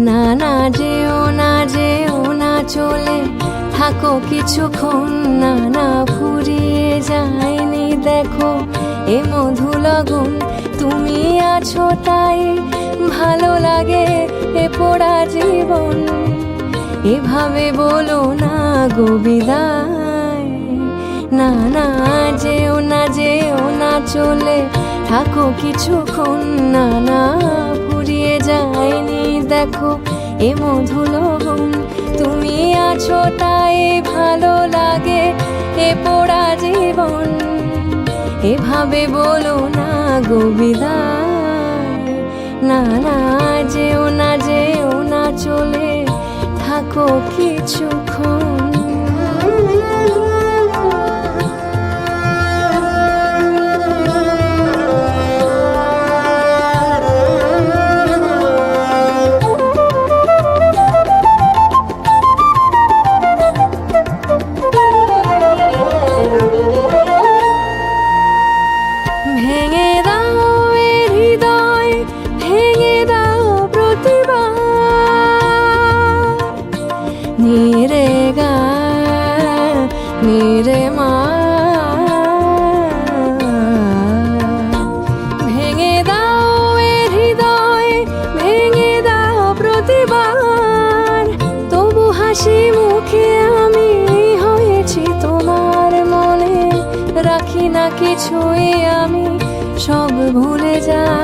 না না যেও না চলে থাকো কিছুক্ষণ, না না ফুরিয়ে যায়নি দেখো এ মধু লগন। তুমি আছো তাই ভালো লাগে এ পোড়া জীবন, এভাবে বলো না গো বিদায়। না না যেও না চলে থাকো কিছুক্ষণ, না না ফুরিয়ে যায়নি দেখো এ মধু লগন। তুমি আছো তাই ভালো লাগে এ পোড়া জীবন, এভাবে বলো না গো বিদায়। না না যেও না চলে থাকো কিছুক্ষণ। ভেঙে দাও এ হৃদয়, ভেঙে দাও প্রতিবার, নিরে গা নিরে মা। ভেঙে দাও এ হৃদয়, ভেঙে দাও প্রতিবার, তবু হাসি মুখে আমি হয়েছি তোমার মনে। রাখি না কিছুই আমি, সব ভুলে যাই।